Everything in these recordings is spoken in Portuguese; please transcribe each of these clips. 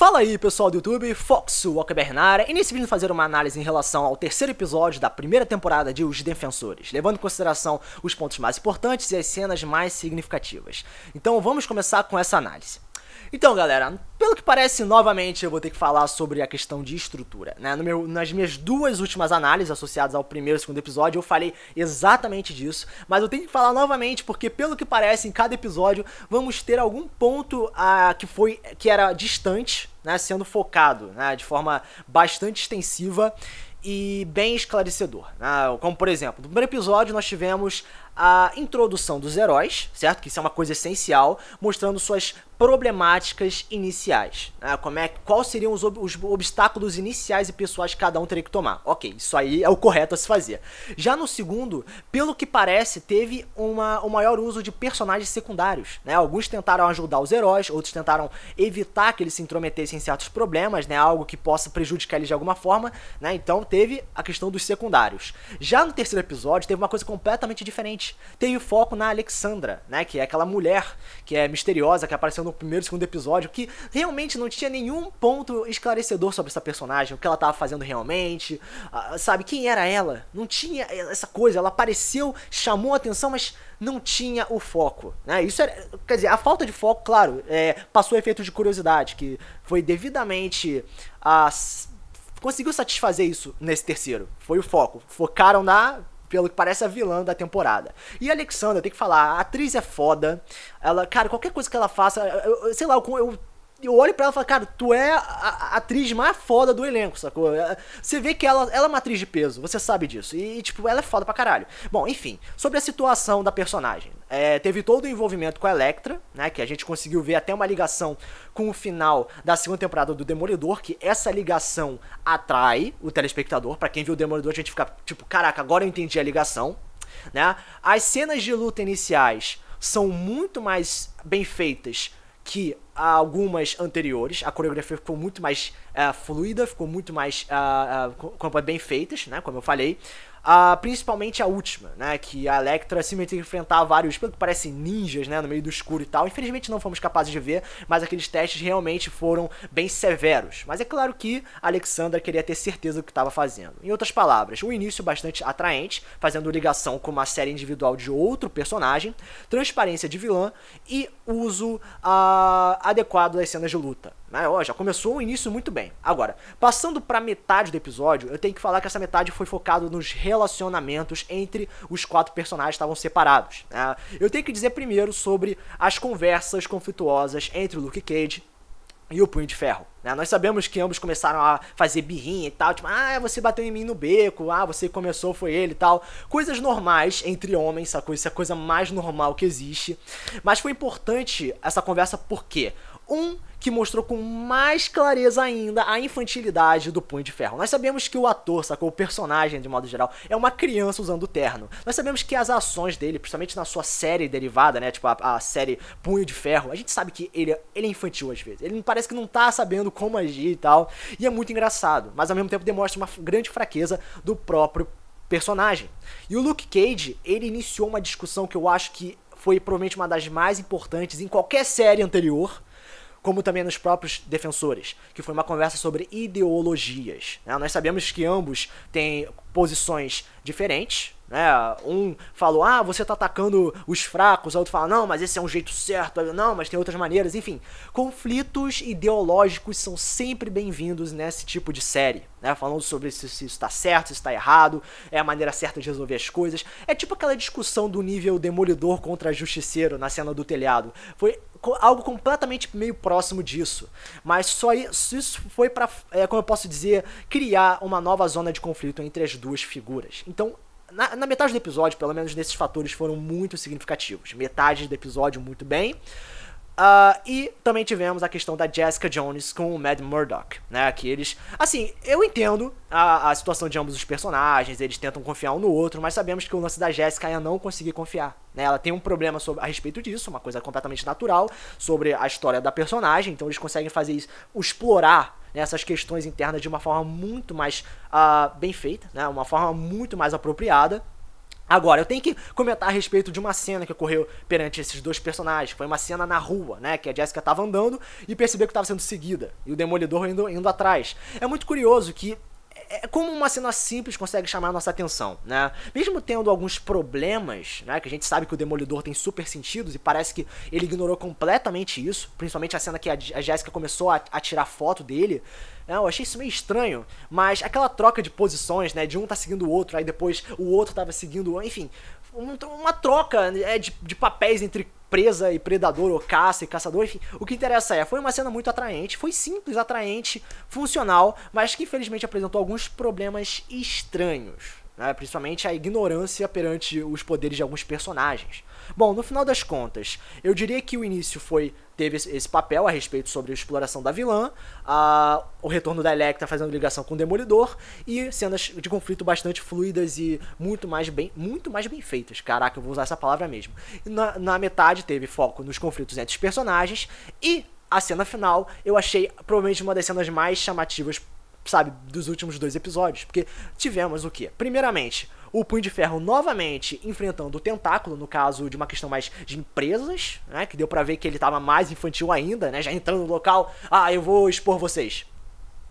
Fala aí pessoal do YouTube, Fox Walker na área, e nesse vídeo fazer uma análise em relação ao terceiro episódio da primeira temporada de Os Defensores, levando em consideração os pontos mais importantes e as cenas mais significativas. Então vamos começar com essa análise. Então galera, pelo que parece, novamente eu vou ter que falar sobre a questão de estrutura, né? Nas minhas duas últimas análises associadas ao primeiro e segundo episódio eu falei exatamente disso, mas eu tenho que falar novamente porque pelo que parece em cada episódio vamos ter algum ponto que era distante, né, sendo focado, né, de forma bastante extensiva e bem esclarecedor, né? Como por exemplo, no primeiro episódio nós tivemos a introdução dos heróis, certo? Que isso é uma coisa essencial, mostrando suas problemáticas iniciais, né? Quais seriam os obstáculos iniciais e pessoais que cada um teria que tomar. Ok, isso aí é o correto a se fazer. Já no segundo, pelo que parece, teve o maior uso de personagens secundários, né? Alguns tentaram ajudar os heróis, outros tentaram evitar que eles se intrometessem em certos problemas, né? Algo que possa prejudicar eles de alguma forma, né? Então teve a questão dos secundários. Já no terceiro episódio teve uma coisa completamente diferente. Teve foco na Alexandra, né, que é aquela mulher que é misteriosa, que apareceu no primeiro e segundo episódio, que realmente não tinha nenhum ponto esclarecedor sobre essa personagem, o que ela estava fazendo realmente, sabe, quem era ela? Não tinha essa coisa, ela apareceu, chamou a atenção, mas não tinha o foco, né? Isso era, quer dizer, a falta de foco, claro, passou efeito de curiosidade, que foi devidamente conseguiu satisfazer isso nesse terceiro, foi o foco, focaram pelo que parece a vilã da temporada. E a Alexandra, tem que falar, a atriz é foda, ela, cara, qualquer coisa que ela faça, sei lá, eu olho pra ela e falo, cara, tu é a atriz mais foda do elenco, sacou? Você vê que ela é uma atriz de peso, você sabe disso. E, tipo, ela é foda pra caralho. Bom, enfim, sobre a situação da personagem. Teve todo o envolvimento com a Elektra, né? Que a gente conseguiu ver até uma ligação com o final da segunda temporada do Demolidor, que essa ligação atrai o telespectador. Pra quem viu o Demolidor, a gente fica, tipo, caraca, agora eu entendi a ligação, né? As cenas de luta iniciais são muito mais bem feitas que algumas anteriores. A coreografia ficou muito mais fluida, ficou muito mais bem feitas, né, como eu falei. Principalmente a última, né, que a Elektra simplesmente tem que enfrentar vários, pelo que parecem, ninjas, né, no meio do escuro e tal. Infelizmente não fomos capazes de ver, mas aqueles testes realmente foram bem severos. Mas é claro que a Alexandra queria ter certeza do que estava fazendo. Em outras palavras, um início bastante atraente, fazendo ligação com uma série individual de outro personagem, transparência de vilã e uso adequado das cenas de luta. Já começou um início muito bem. Agora, passando pra metade do episódio, eu tenho que falar que essa metade foi focado nos relacionamentos entre os quatro personagens que estavam separados. Eu tenho que dizer primeiro sobre as conversas conflituosas entre o Luke Cage e o Punho de Ferro. Nós sabemos que ambos começaram a fazer birrinha e tal, tipo, você bateu em mim no beco, você começou, foi ele e tal. Coisas normais entre homens, sacou? Isso é a coisa mais normal que existe. Mas foi importante essa conversa porque que mostrou com mais clareza ainda a infantilidade do Punho de Ferro. Nós sabemos que o ator, sacou? O personagem, de modo geral, é uma criança usando terno. Nós sabemos que as ações dele, principalmente na sua série derivada, né? Tipo a série Punho de Ferro, a gente sabe que ele é infantil às vezes. Ele parece que não tá sabendo como agir e tal. E é muito engraçado, mas ao mesmo tempo demonstra uma grande fraqueza do próprio personagem. E o Luke Cage, ele iniciou uma discussão que eu acho que foi provavelmente uma das mais importantes em qualquer série anterior, como também nos próprios Defensores, que foi uma conversa sobre ideologias, né? Nós sabemos que ambos têm posições diferentes, né? Um falou, você tá atacando os fracos, o outro fala, não, mas esse é um jeito certo, não, mas tem outras maneiras, enfim. Conflitos ideológicos são sempre bem-vindos nesse tipo de série, né? Falando sobre se isso tá certo, se isso tá errado, é a maneira certa de resolver as coisas. É tipo aquela discussão do nível Demolidor contra Justiceiro na cena do telhado. Foi algo completamente meio próximo disso, mas só isso foi pra, como eu posso dizer, criar uma nova zona de conflito entre as duas figuras. Então, na metade do episódio, pelo menos nesses fatores foram muito significativos. Metade do episódio muito bem. E também tivemos a questão da Jessica Jones com o Matt Murdock, né, que eles, assim, eu entendo a situação de ambos os personagens, eles tentam confiar um no outro, mas sabemos que o lance da Jessica é não conseguir confiar, né, ela tem um problema a respeito disso, uma coisa completamente natural, sobre a história da personagem, então eles conseguem fazer isso, explorar, né, essas questões internas de uma forma muito mais bem feita, né, uma forma muito mais apropriada. Agora, eu tenho que comentar a respeito de uma cena que ocorreu perante esses dois personagens. Foi uma cena na rua, né? Que a Jessica tava andando e percebeu que estava sendo seguida. E o Demolidor indo atrás. É muito curioso que como uma cena simples consegue chamar a nossa atenção, né? Mesmo tendo alguns problemas, né? Que a gente sabe que o Demolidor tem super sentidos e parece que ele ignorou completamente isso. Principalmente a cena que a Jessica começou a tirar foto dele. Eu achei isso meio estranho, mas aquela troca de posições, né? De um tá seguindo o outro, aí depois o outro tava seguindo, enfim, uma troca de papéis entre presa e predador, ou caça e caçador, enfim. O que interessa foi uma cena muito atraente, foi simples, atraente, funcional, mas que infelizmente apresentou alguns problemas estranhos, né? Principalmente a ignorância perante os poderes de alguns personagens. Bom, no final das contas, eu diria que o início teve esse papel a respeito sobre a exploração da vilã, o retorno da Elektra fazendo ligação com o Demolidor e cenas de conflito bastante fluidas e muito mais bem feitas. Caraca, eu vou usar essa palavra mesmo. E na metade teve foco nos conflitos entre os personagens e a cena final eu achei provavelmente uma das cenas mais chamativas, sabe, dos últimos 2 episódios, porque tivemos o quê? Primeiramente, o Punho de Ferro novamente enfrentando o Tentáculo, no caso de uma questão mais de empresas, né, que deu pra ver que ele tava mais infantil ainda, né, já entrando no local, eu vou expor vocês,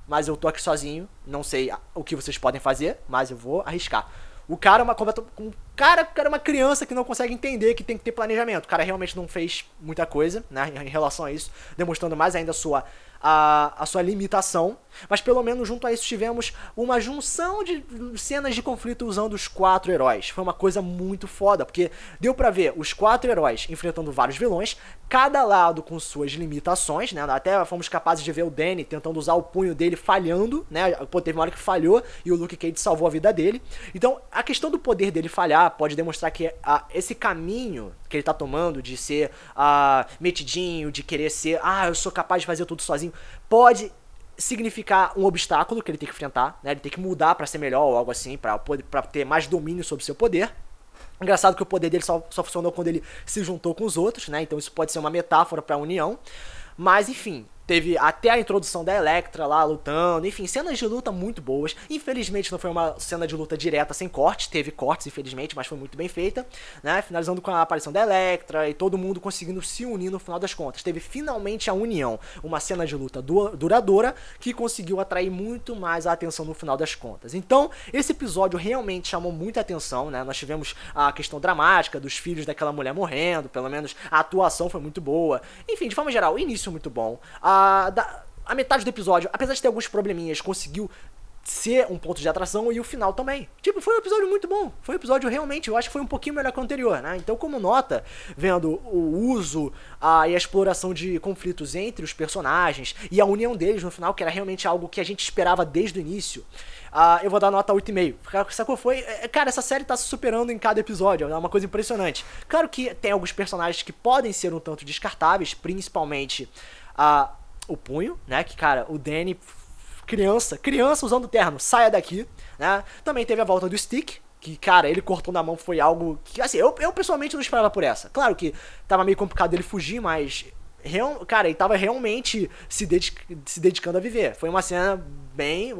mas eu tô aqui sozinho, não sei o que vocês podem fazer, mas eu vou arriscar. O cara é uma criança que não consegue entender que tem que ter planejamento. O cara realmente não fez muita coisa, né, em relação a isso, demonstrando mais ainda a sua limitação, mas pelo menos junto a isso tivemos uma junção de cenas de conflito usando os 4 heróis. Foi uma coisa muito foda, porque deu pra ver os 4 heróis enfrentando vários vilões, cada lado com suas limitações, né? Até fomos capazes de ver o Danny tentando usar o punho dele falhando, né? Pô, teve uma hora que falhou e o Luke Cage salvou a vida dele. Então, a questão do poder dele falhar pode demonstrar que esse caminho que ele tá tomando de ser metidinho, de querer ser, eu sou capaz de fazer tudo sozinho, pode significar um obstáculo que ele tem que enfrentar, né? Ele tem que mudar pra ser melhor ou algo assim, pra ter mais domínio sobre seu poder. Engraçado que o poder dele só funcionou quando ele se juntou com os outros, né? Então isso pode ser uma metáfora pra união. Mas enfim, teve até a introdução da Elektra lá lutando, enfim, cenas de luta muito boas. Infelizmente não foi uma cena de luta direta sem corte, teve cortes infelizmente, mas foi muito bem feita, né? Finalizando com a aparição da Elektra e todo mundo conseguindo se unir no final das contas. Teve finalmente a união, uma cena de luta duradoura que conseguiu atrair muito mais a atenção no final das contas. Então, esse episódio realmente chamou muita atenção, né? Nós tivemos a questão dramática dos filhos daquela mulher morrendo, pelo menos a atuação foi muito boa. Enfim, de forma geral, o início muito bom. A metade do episódio, apesar de ter alguns probleminhas, conseguiu ser um ponto de atração, e o final também. Tipo, foi um episódio muito bom. Foi um episódio realmente, eu acho que foi um pouquinho melhor que o anterior, né? Então, como nota, vendo o uso e a exploração de conflitos entre os personagens e a união deles no final, que era realmente algo que a gente esperava desde o início, eu vou dar nota 8,5. Sacou? Cara, essa série tá se superando em cada episódio, é uma coisa impressionante. Claro que tem alguns personagens que podem ser um tanto descartáveis, principalmente o punho, né? Que, cara, o Danny, criança usando terno, saia daqui, né? Também teve a volta do Stick, que, cara, ele cortou na mão, foi algo que, assim, eu pessoalmente não esperava por essa. Claro que tava meio complicado ele fugir, mas, cara, ele tava realmente se dedicando a viver. Foi uma cena bem,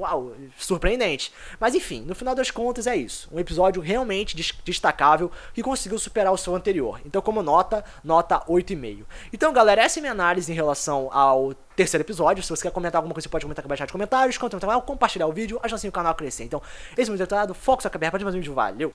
surpreendente. Mas enfim, no final das contas é isso. Um episódio realmente destacável que conseguiu superar o seu anterior. Então, como nota 8,5. Então, galera, essa é a minha análise em relação ao terceiro episódio. Se você quer comentar alguma coisa, você pode comentar aqui abaixo nos comentários. Compartilhar o vídeo, ajuda assim o canal a crescer. Então, esse é o meu tratado. Foco, só que aberto, mais um vídeo. Valeu!